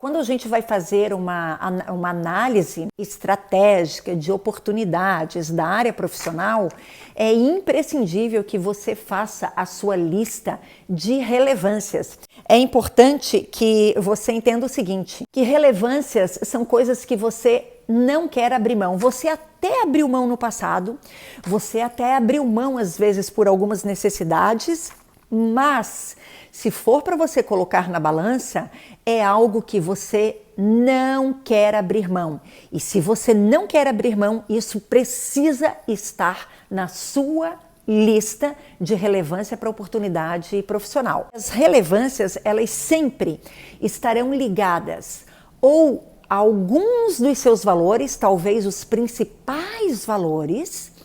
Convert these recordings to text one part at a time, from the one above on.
Quando a gente vai fazer uma análise estratégica de oportunidades da área profissional, é imprescindível que você faça a sua lista de relevâncias. É importante que você entenda o seguinte, que relevâncias são coisas que você não quer abrir mão. Você até abriu mão no passado, você até abriu mão às vezes por algumas necessidades, mas se for para você colocar na balança, é algo que você não quer abrir mão. E se você não quer abrir mão, isso precisa estar na sua lista de relevância para a oportunidade profissional. As relevâncias, elas sempre estarão ligadas ou a alguns dos seus valores, talvez os principais valores,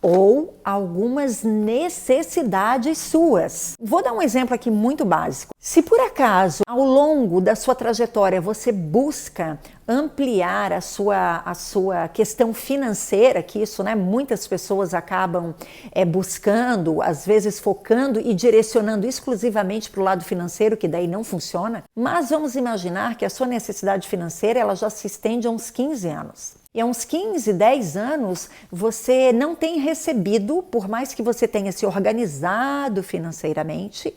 ou algumas necessidades suas. Vou dar um exemplo aqui muito básico. Se por acaso, ao longo da sua trajetória, você busca ampliar a sua questão financeira, que isso, né, muitas pessoas acabam buscando, às vezes focando e direcionando exclusivamente para o lado financeiro, que daí não funciona, mas vamos imaginar que a sua necessidade financeira ela já se estende a uns 15 anos. E há uns 15, 10 anos, você não tem recebido, por mais que você tenha se organizado financeiramente,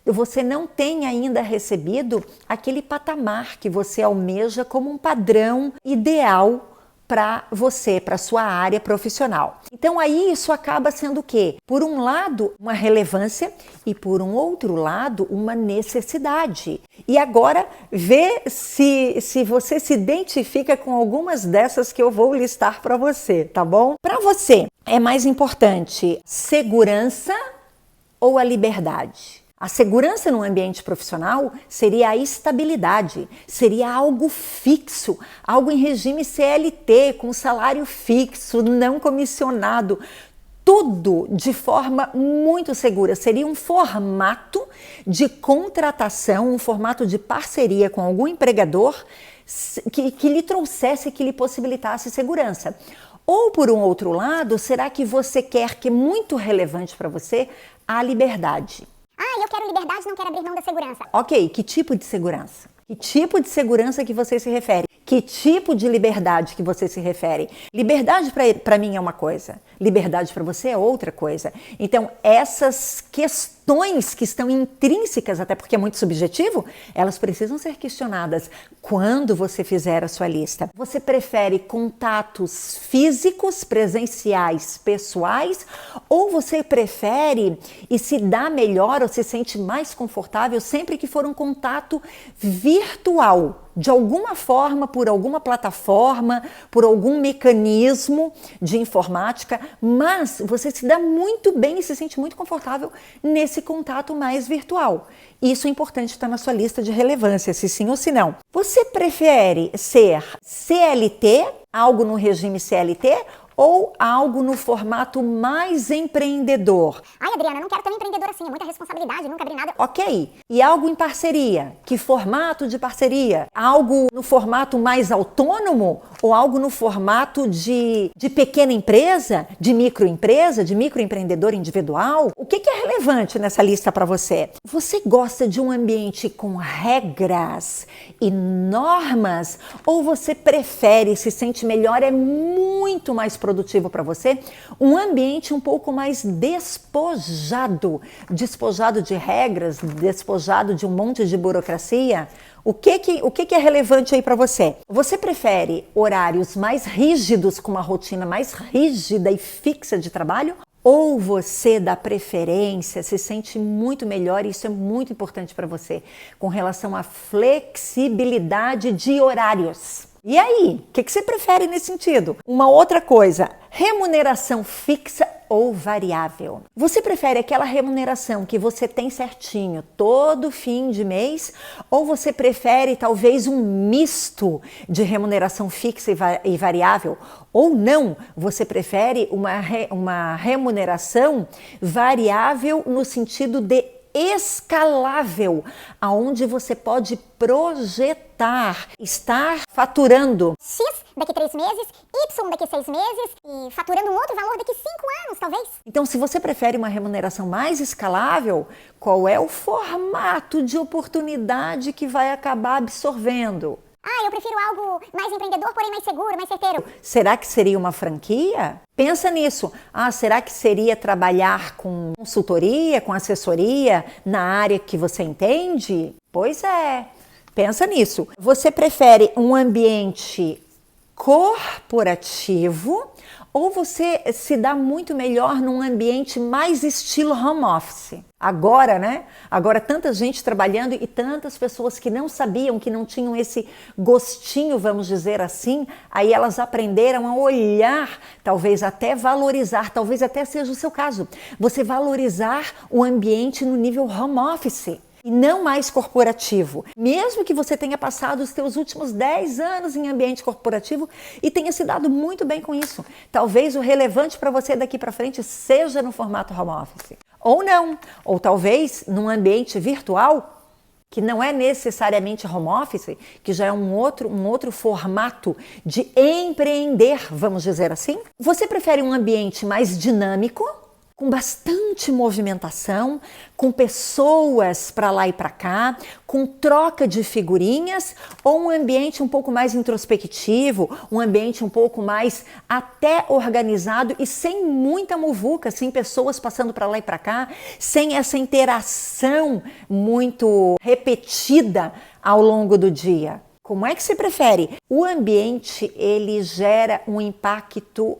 você não tem ainda recebido aquele patamar que você almeja como um padrão ideal para você, para sua área profissional. Então aí isso acaba sendo o quê? Por um lado, uma relevância e por um outro lado, uma necessidade. E agora, vê se você se identifica com algumas dessas que eu vou listar para você, tá bom? Para você, é mais importante segurança ou a liberdade? A segurança no ambiente profissional seria a estabilidade, seria algo fixo, algo em regime CLT, com salário fixo, não comissionado, tudo de forma muito segura. Seria um formato de contratação, um formato de parceria com algum empregador que lhe trouxesse, que lhe possibilitasse segurança. Ou, por um outro lado, será que você quer, que é muito relevante para você, a liberdade? Eu quero liberdade, não quero abrir mão da segurança. Ok, que tipo de segurança? Que tipo de segurança que você se refere? Que tipo de liberdade que você se refere? Liberdade para mim é uma coisa, liberdade para você é outra coisa. Então, essas questões que estão intrínsecas, até porque é muito subjetivo, elas precisam ser questionadas quando você fizer a sua lista. Você prefere contatos físicos, presenciais, pessoais, ou você prefere e se dá melhor ou se sente mais confortável sempre que for um contato virtual? De alguma forma, por alguma plataforma, por algum mecanismo de informática, mas você se dá muito bem e se sente muito confortável nesse contato mais virtual. Isso é importante estar na sua lista de relevância, se sim ou se não. Você prefere ser CLT, algo no regime CLT, ou algo no formato mais empreendedor? Adriana, eu não quero tão empreendedora assim, é muita responsabilidade, nunca abri nada. Ok. E algo em parceria? Que formato de parceria? Algo no formato mais autônomo ou algo no formato de pequena empresa, de microempreendedor individual? O que é relevante nessa lista para você? Você gosta de um ambiente com regras e normas ou você prefere, se sente melhor, é muito mais produtivo para você, um ambiente um pouco mais despojado de regras, despojado de um monte de burocracia? O que é relevante aí para você? Você prefere horários mais rígidos, com uma rotina mais rígida e fixa de trabalho? Ou você dá preferência, se sente muito melhor, e isso é muito importante para você, com relação à flexibilidade de horários? E aí, o que você prefere nesse sentido? Uma outra coisa, remuneração fixa ou variável? Você prefere aquela remuneração que você tem certinho todo fim de mês? Ou você prefere talvez um misto de remuneração fixa e variável? Ou não, você prefere uma remuneração variável no sentido de escalável, aonde você pode projetar, estar faturando X daqui 3 meses, Y daqui 6 meses e faturando um outro valor daqui 5 anos, talvez. Então, se você prefere uma remuneração mais escalável, qual é o formato de oportunidade que vai acabar absorvendo? Ah, eu prefiro algo mais empreendedor, porém mais seguro, mais certeiro. Será que seria uma franquia? Pensa nisso. Ah, será que seria trabalhar com consultoria, com assessoria na área que você entende? Pois é. Pensa nisso. Você prefere um ambiente corporativo ou você se dá muito melhor num ambiente mais estilo home office? Agora, né? Agora tanta gente trabalhando e tantas pessoas que não sabiam, que não tinham esse gostinho, vamos dizer assim, aí elas aprenderam a olhar, talvez até valorizar, talvez até seja o seu caso, você valorizar o ambiente no nível home office. E não mais corporativo. Mesmo que você tenha passado os seus últimos 10 anos em ambiente corporativo e tenha se dado muito bem com isso. Talvez o relevante para você daqui para frente seja no formato home office. Ou não. Ou talvez num ambiente virtual, que não é necessariamente home office, que já é um outro formato de empreender, vamos dizer assim. Você prefere um ambiente mais dinâmico, com bastante movimentação, com pessoas para lá e para cá, com troca de figurinhas, ou um ambiente um pouco mais introspectivo, um ambiente um pouco mais até organizado e sem muita muvuca, sem pessoas passando para lá e para cá, sem essa interação muito repetida ao longo do dia? Como é que você prefere? O ambiente, ele gera um impacto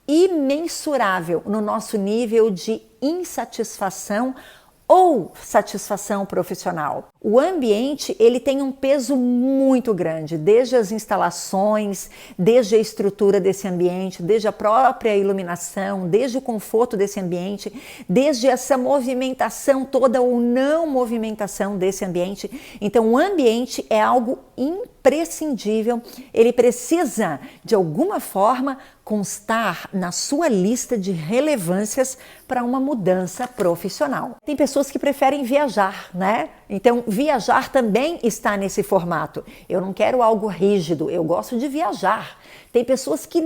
imensurável no nosso nível de insatisfação ou satisfação profissional. O ambiente, ele tem um peso muito grande, desde as instalações, desde a estrutura desse ambiente, desde a própria iluminação, desde o conforto desse ambiente, desde essa movimentação toda ou não movimentação desse ambiente. Então, o ambiente é algo imprescindível, ele precisa, de alguma forma, constar na sua lista de relevâncias para uma mudança profissional. Tem pessoas que preferem viajar, né? Então, viajar também está nesse formato. Eu não quero algo rígido, eu gosto de viajar. Tem pessoas que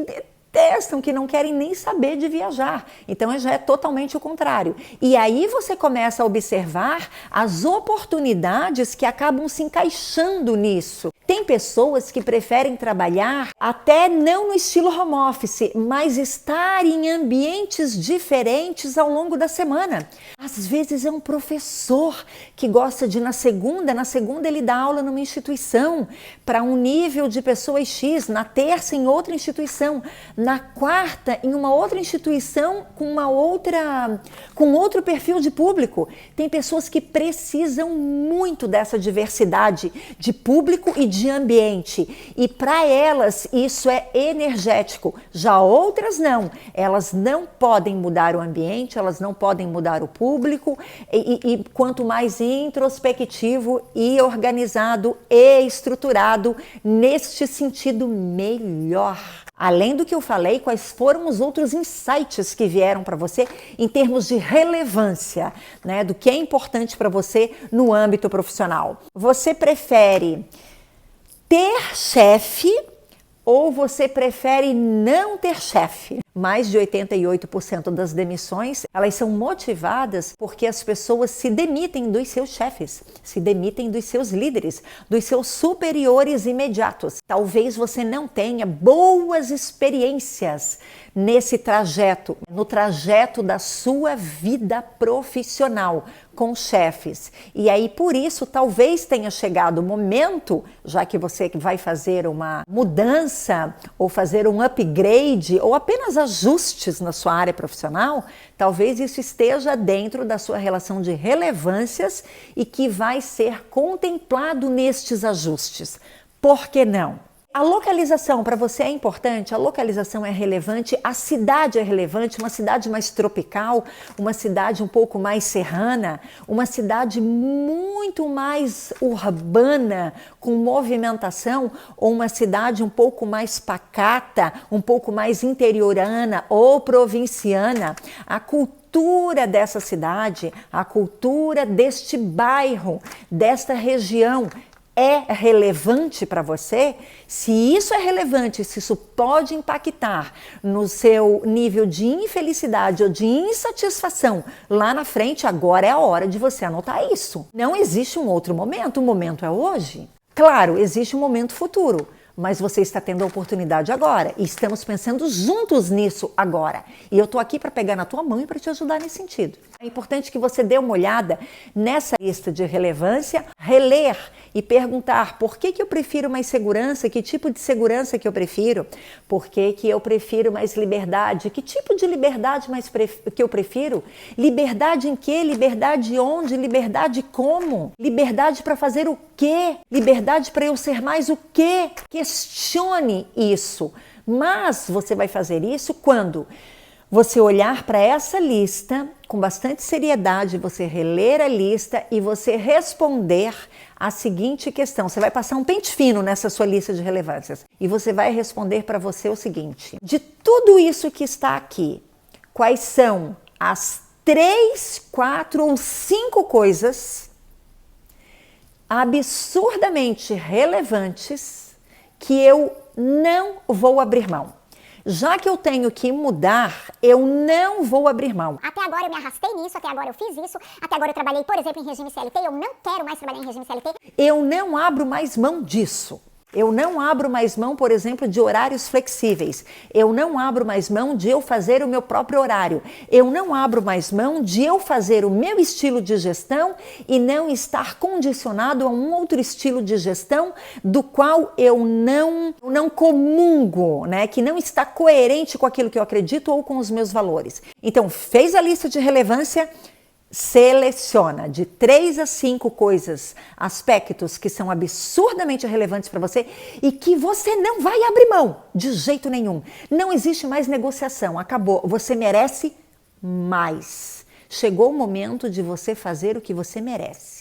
detestam, que não querem nem saber de viajar. Então, já é totalmente o contrário. E aí você começa a observar as oportunidades que acabam se encaixando nisso. Tem pessoas que preferem trabalhar até não no estilo home office, mas estar em ambientes diferentes ao longo da semana. Às vezes é um professor que gosta de na segunda ele dá aula numa instituição para um nível de pessoas X, na terça em outra instituição, na quarta em uma outra instituição com outro perfil de público. Tem pessoas que precisam muito dessa diversidade de público e de ambiente, e para elas isso é energético. Já outras não, elas não podem mudar o ambiente, elas não podem mudar o público, e quanto mais introspectivo e organizado e estruturado neste sentido, melhor. Além do que eu falei, quais foram os outros insights que vieram para você em termos de relevância, né, do que é importante para você no âmbito profissional? Você prefere ter chefe ou você prefere não ter chefe? Mais de 88% das demissões, elas são motivadas porque as pessoas se demitem dos seus chefes, se demitem dos seus líderes, dos seus superiores imediatos. Talvez você não tenha boas experiências nesse trajeto, no trajeto da sua vida profissional com chefes. E aí, por isso, talvez tenha chegado o momento, já que você vai fazer uma mudança ou fazer um upgrade ou apenas ajustes na sua área profissional, talvez isso esteja dentro da sua relação de relevâncias e que vai ser contemplado nestes ajustes. Por que não? A localização para você é importante, a localização é relevante, a cidade é relevante, uma cidade mais tropical, uma cidade um pouco mais serrana, uma cidade muito mais urbana, com movimentação, ou uma cidade um pouco mais pacata, um pouco mais interiorana ou provinciana. A cultura cultura dessa cidade, a cultura deste bairro, desta região é relevante para você, se isso é relevante, se isso pode impactar no seu nível de infelicidade ou de insatisfação lá na frente, agora é a hora de você anotar isso. Não existe um outro momento, o momento é hoje. Claro, existe um momento futuro, mas você está tendo a oportunidade agora e estamos pensando juntos nisso agora. E eu estou aqui para pegar na tua mão e para te ajudar nesse sentido. É importante que você dê uma olhada nessa lista de relevância, reler e perguntar por que eu prefiro mais segurança, que tipo de segurança que eu prefiro, por que eu prefiro mais liberdade, que tipo de liberdade que eu prefiro, liberdade em quê, liberdade onde, liberdade como, liberdade para fazer o quê, liberdade para eu ser mais o quê. Questione isso, mas você vai fazer isso quando você olhar para essa lista com bastante seriedade, você reler a lista e você responder a seguinte questão. Você vai passar um pente fino nessa sua lista de relevâncias e você vai responder para você o seguinte: de tudo isso que está aqui, quais são as 3, 4 ou 5 coisas absurdamente relevantes que eu não vou abrir mão? Já que eu tenho que mudar, eu não vou abrir mão. Até agora eu me arrastei nisso, até agora eu fiz isso, até agora eu trabalhei, por exemplo, em regime CLT, eu não quero mais trabalhar em regime CLT. Eu não abro mais mão disso. Eu não abro mais mão, por exemplo, de horários flexíveis. Eu não abro mais mão de eu fazer o meu próprio horário. Eu não abro mais mão de eu fazer o meu estilo de gestão e não estar condicionado a um outro estilo de gestão do qual eu não comungo, né? Que não está coerente com aquilo que eu acredito ou com os meus valores. Então, fez a lista de relevância, seleciona de 3 a 5 coisas, aspectos que são absurdamente relevantes para você e que você não vai abrir mão de jeito nenhum. Não existe mais negociação, acabou. Você merece mais. Chegou o momento de você fazer o que você merece.